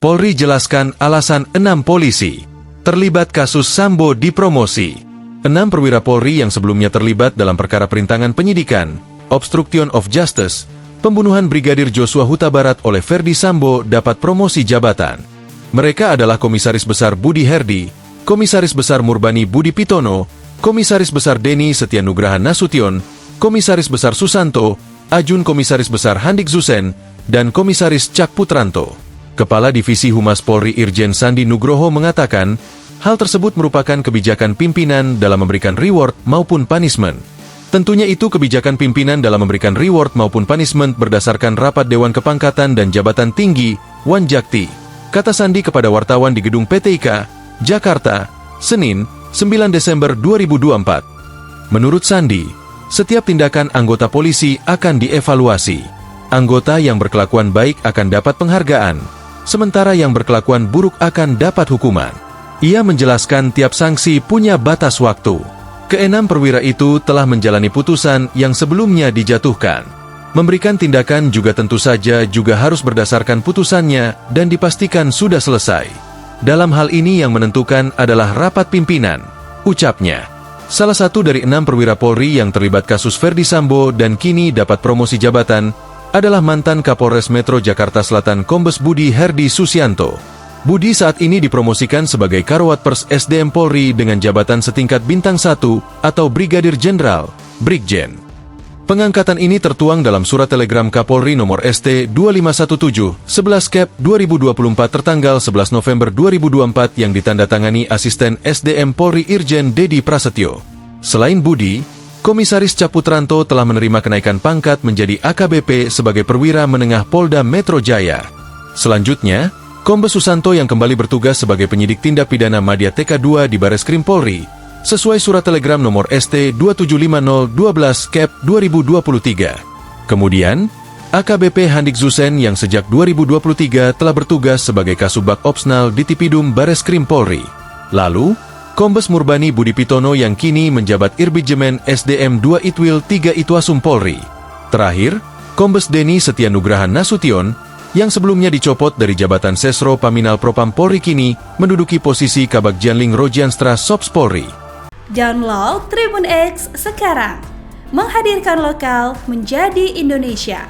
Polri jelaskan alasan 6 polisi terlibat kasus Sambo dipromosi. 6 perwira Polri yang sebelumnya terlibat dalam perkara perintangan penyidikan, obstruction of justice, pembunuhan Brigadir Joshua Huta Barat oleh Ferdi Sambo dapat promosi jabatan. Mereka adalah Komisaris Besar Budi Herdi, Komisaris Besar Murbani Budi Pitono, Komisaris Besar Denny Setia Nugraha Nasution, Komisaris Besar Susanto, Ajun Komisaris Besar Handik Zusen, dan Komisaris Cak Putranto. Kepala Divisi Humas Polri Irjen Sandi Nugroho mengatakan, hal tersebut merupakan kebijakan pimpinan dalam memberikan reward maupun punishment. Tentunya itu kebijakan pimpinan dalam memberikan reward maupun punishment berdasarkan rapat Dewan Kepangkatan dan Jabatan Tinggi, Wanjakti, kata Sandi kepada wartawan di Gedung PTIK, Jakarta, Senin, 9 Desember 2024. Menurut Sandi, setiap tindakan anggota polisi akan dievaluasi. Anggota yang berkelakuan baik akan dapat penghargaan, sementara yang berkelakuan buruk akan dapat hukuman. Ia menjelaskan tiap sanksi punya batas waktu. Keenam perwira itu telah menjalani putusan yang sebelumnya dijatuhkan. Memberikan tindakan juga tentu saja juga harus berdasarkan putusannya dan dipastikan sudah selesai. Dalam hal ini yang menentukan adalah rapat pimpinan, ucapnya. Salah satu dari 6 perwira Polri yang terlibat kasus Ferdi Sambo dan kini dapat promosi jabatan adalah mantan Kapolres Metro Jakarta Selatan Kombes Budi Herdi Susianto. Budi saat ini dipromosikan sebagai Karawat Pers SDM Polri dengan jabatan setingkat bintang 1 atau Brigadir Jenderal, Brigjen. Pengangkatan ini tertuang dalam surat telegram Kapolri nomor ST 2517, 11 Cap 2024 tertanggal 11 November 2024 yang ditandatangani Asisten SDM Polri Irjen Dedi Prasetyo. Selain Budi, Komisaris Cak Putranto telah menerima kenaikan pangkat menjadi AKBP sebagai perwira menengah Polda Metro Jaya. Selanjutnya, Kombes Susanto yang kembali bertugas sebagai penyidik tindak pidana Madya TK2 di Bareskrim Polri, sesuai surat telegram nomor ST 275012 Cap 2023. Kemudian, AKBP Handik Zusen yang sejak 2023 telah bertugas sebagai Kasubag Opsnal di Tipidum Bareskrim Polri. Lalu, Kombes Murbani Budi Pitono yang kini menjabat Irbidjemen SDM 2 Itwil 3 Itwasum Polri. Terakhir, Kombes Denny Setia Nugraha Nasution yang sebelumnya dicopot dari jabatan Sesro Paminal Propam Polri kini menduduki posisi Kabag Janling Rojanstra Sops Polri. Download Tribun X sekarang, menghadirkan lokal menjadi Indonesia.